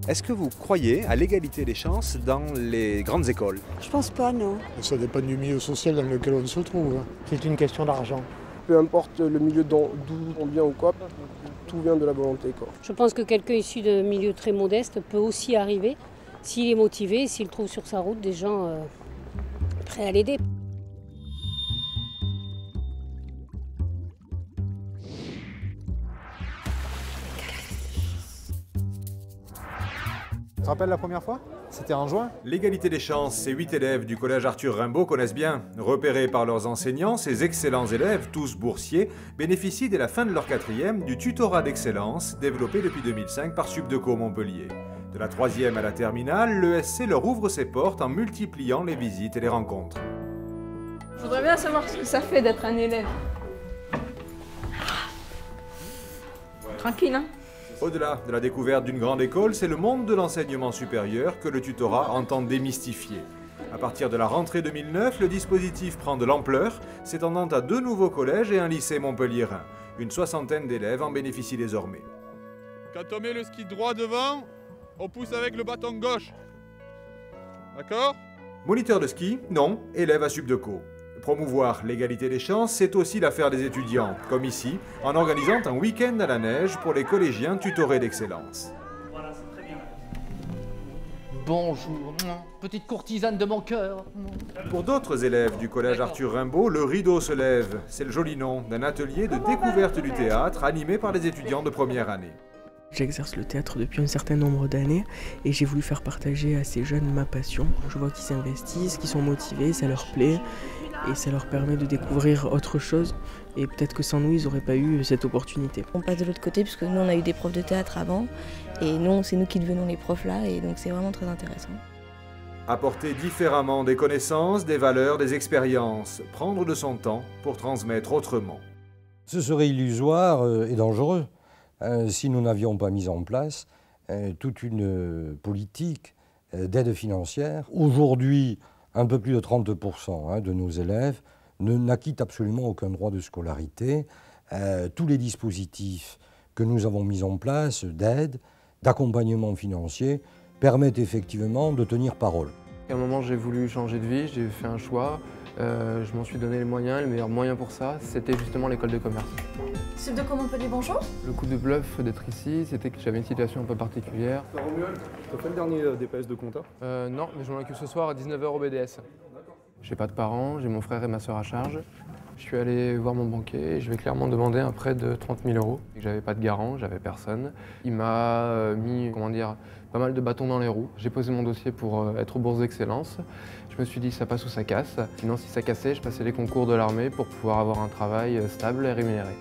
Est-ce que vous croyez à l'égalité des chances dans les grandes écoles? Je pense pas, non. Ça dépend du milieu social dans lequel on se trouve. C'est une question d'argent. Peu importe le milieu d'où on vient ou quoi, tout vient de la volonté, quoi. Je pense que quelqu'un issu de milieu très modeste peut aussi arriver, s'il est motivé, s'il trouve sur sa route des gens prêts à l'aider. Tu te rappelles la première fois? C'était en juin. L'égalité des chances, ces 8 élèves du collège Arthur Rimbaud connaissent bien. Repérés par leurs enseignants, ces excellents élèves, tous boursiers, bénéficient dès la fin de leur 4e du tutorat d'excellence développé depuis 2005 par Subdeco Montpellier. De la 3e à la terminale, l'ESC leur ouvre ses portes en multipliant les visites et les rencontres. Je voudrais bien savoir ce que ça fait d'être un élève. Tranquille, hein? Au-delà de la découverte d'une grande école, c'est le monde de l'enseignement supérieur que le tutorat entend démystifier. À partir de la rentrée 2009, le dispositif prend de l'ampleur, s'étendant à 2 nouveaux collèges et un lycée montpelliérain. Une 60aine d'élèves en bénéficient désormais. Quand on met le ski droit devant, on pousse avec le bâton gauche. D'accord? Moniteur de ski? Non, élève à Subdeco. Promouvoir l'égalité des chances, c'est aussi l'affaire des étudiants, comme ici, en organisant un week-end à la neige pour les collégiens tutorés d'excellence. Voilà, c'est très bien. Bonjour, petite courtisane de mon cœur. Pour d'autres élèves du collège Arthur Rimbaud, le rideau se lève. C'est le joli nom d'un atelier de découverte du théâtre animé par les étudiants de première année. J'exerce le théâtre depuis un certain nombre d'années et j'ai voulu faire partager à ces jeunes ma passion. Je vois qu'ils s'investissent, qu'ils sont motivés, ça leur plaît et ça leur permet de découvrir autre chose. Et peut-être que sans nous, ils n'auraient pas eu cette opportunité. On passe de l'autre côté puisque nous, on a eu des profs de théâtre avant et nous, c'est nous qui devenons les profs là et donc c'est vraiment très intéressant. Apporter différemment des connaissances, des valeurs, des expériences, prendre de son temps pour transmettre autrement. Ce serait illusoire et dangereux. Si nous n'avions pas mis en place toute une politique d'aide financière. Aujourd'hui, un peu plus de 30% de nos élèves n'acquittent absolument aucun droit de scolarité. Tous les dispositifs que nous avons mis en place d'aide, d'accompagnement financier, permettent effectivement de tenir parole. À un moment, j'ai voulu changer de vie, j'ai fait un choix. Je m'en suis donné les moyens, le meilleur moyen pour ça, c'était justement l'école de commerce. Subdeco Montpellier, bonjour. Le coup de bluff d'être ici, c'était que j'avais une situation un peu particulière. Romuald, t'as fait le dernier DPS de compta? Non, mais je m'en occupe ce soir à 19h au BDS. J'ai pas de parents, j'ai mon frère et ma soeur à charge. Je suis allé voir mon banquier et je vais clairement demander un prêt de 30 000 €. J'avais pas de garant, j'avais personne. Il m'a mis, pas mal de bâtons dans les roues. J'ai posé mon dossier pour être aux bourses d'excellence. Je me suis dit ça passe ou ça casse. Sinon si ça cassait, je passais les concours de l'armée pour pouvoir avoir un travail stable et rémunéré.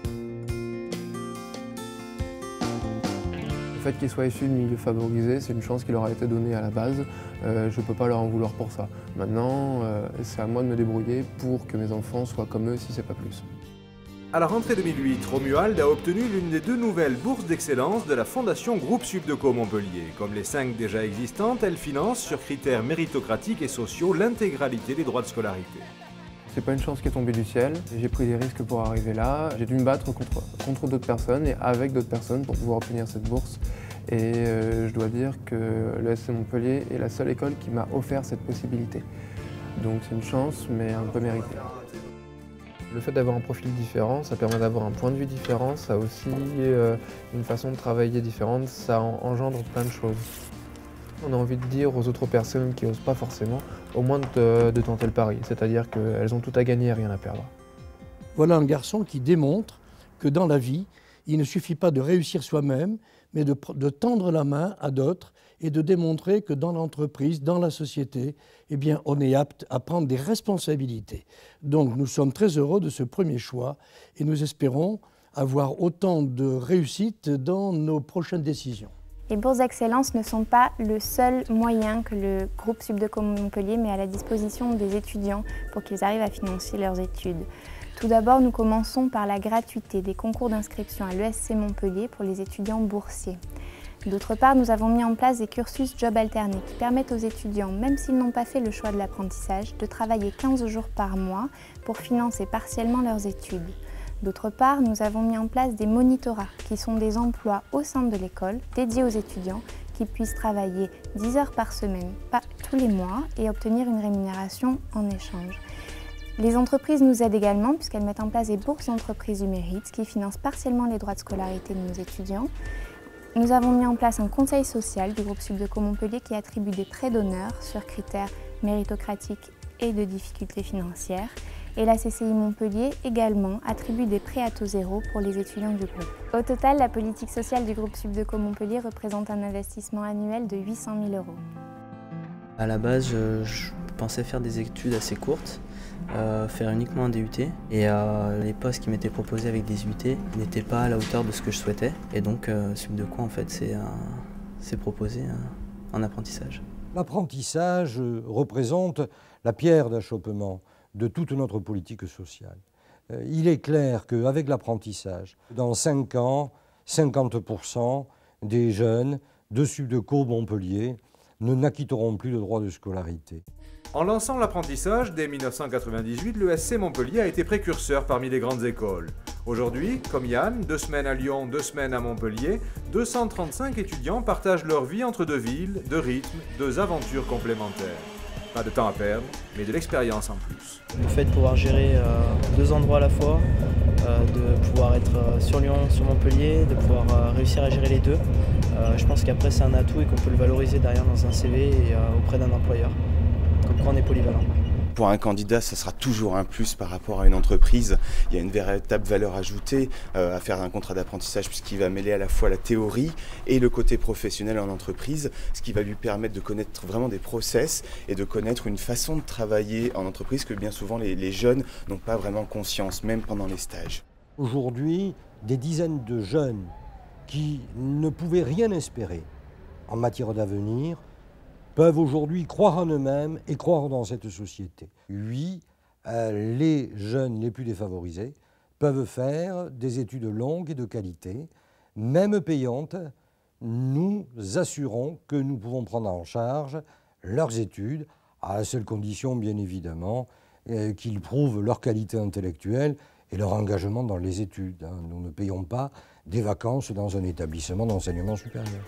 Le fait qu'ils soient issus de milieux favorisés, c'est une chance qui leur a été donnée à la base. Je ne peux pas leur en vouloir pour ça. Maintenant, c'est à moi de me débrouiller pour que mes enfants soient comme eux si c'est pas plus. À la rentrée 2008, Romuald a obtenu l'une des 2 nouvelles bourses d'excellence de la Fondation Groupe Subdeco Montpellier. Comme les 5 déjà existantes, elle finance sur critères méritocratiques et sociaux l'intégralité des droits de scolarité. C'est pas une chance qui est tombée du ciel. J'ai pris des risques pour arriver là. J'ai dû me battre contre d'autres personnes et avec d'autres personnes pour pouvoir obtenir cette bourse. Et je dois dire que l'ESC Montpellier est la seule école qui m'a offert cette possibilité. Donc c'est une chance, mais un peu méritée. Le fait d'avoir un profil différent, ça permet d'avoir un point de vue différent, ça a aussi une façon de travailler différente, ça engendre plein de choses. On a envie de dire aux autres personnes qui n'osent pas forcément, au moins de tenter le pari, c'est-à-dire qu'elles ont tout à gagner et rien à perdre. Voilà un garçon qui démontre que dans la vie, il ne suffit pas de réussir soi-même, mais de tendre la main à d'autres et de démontrer que dans l'entreprise, dans la société, eh bien, on est apte à prendre des responsabilités. Donc nous sommes très heureux de ce premier choix et nous espérons avoir autant de réussite dans nos prochaines décisions. Les bourses d'excellence ne sont pas le seul moyen que le groupe Subdeco Montpellier met à la disposition des étudiants pour qu'ils arrivent à financer leurs études. Tout d'abord, nous commençons par la gratuité des concours d'inscription à l'ESC Montpellier pour les étudiants boursiers. D'autre part, nous avons mis en place des cursus job alternés qui permettent aux étudiants, même s'ils n'ont pas fait le choix de l'apprentissage, de travailler 15 jours par mois pour financer partiellement leurs études. D'autre part, nous avons mis en place des monitorats qui sont des emplois au sein de l'école dédiés aux étudiants qui qu'ils puissent travailler 10 heures par semaine, pas tous les mois, et obtenir une rémunération en échange. Les entreprises nous aident également puisqu'elles mettent en place des bourses d'entreprise du mérite qui financent partiellement les droits de scolarité de nos étudiants. Nous avons mis en place un conseil social du groupe Subdeco Montpellier qui attribue des prêts d'honneur sur critères méritocratiques et de difficultés financières. Et la CCI Montpellier également attribue des prêts à taux zéro pour les étudiants du groupe. Au total, la politique sociale du groupe Subdeco Montpellier représente un investissement annuel de 800 000 €. À la base, je pensais faire des études assez courtes, faire uniquement un DUT. Et les postes qui m'étaient proposés avec des UT n'étaient pas à la hauteur de ce que je souhaitais. Et donc, Subdeco, en fait, c'est proposé un apprentissage. L'apprentissage représente la pierre d'achoppement de toute notre politique sociale. Il est clair qu'avec l'apprentissage, dans 5 ans, 50% des jeunes de Subdeco Montpellier n'acquitteront plus de droits de scolarité. En lançant l'apprentissage, dès 1998, l'ESC Montpellier a été précurseur parmi les grandes écoles. Aujourd'hui, comme Yann, 2 semaines à Lyon, 2 semaines à Montpellier, 235 étudiants partagent leur vie entre 2 villes, 2 rythmes, 2 aventures complémentaires. Pas de temps à perdre, mais de l'expérience en plus. Le fait de pouvoir gérer 2 endroits à la fois, de pouvoir être sur Lyon, sur Montpellier, de pouvoir réussir à gérer les deux, je pense qu'après c'est un atout et qu'on peut le valoriser derrière dans un CV et auprès d'un employeur. Comme quoi on est polyvalent. Pour un candidat, ça sera toujours un plus par rapport à une entreprise. Il y a une véritable valeur ajoutée à faire un contrat d'apprentissage puisqu'il va mêler à la fois la théorie et le côté professionnel en entreprise, ce qui va lui permettre de connaître vraiment des process et de connaître une façon de travailler en entreprise que bien souvent les jeunes n'ont pas vraiment conscience, même pendant les stages. Aujourd'hui, des dizaines de jeunes qui ne pouvaient rien espérer en matière d'avenir peuvent aujourd'hui croire en eux-mêmes et croire dans cette société. Oui, les jeunes les plus défavorisés peuvent faire des études longues et de qualité, même payantes. Nous assurons que nous pouvons prendre en charge leurs études, à la seule condition, bien évidemment, qu'ils prouvent leur qualité intellectuelle et leur engagement dans les études. Nous ne payons pas des vacances dans un établissement d'enseignement supérieur.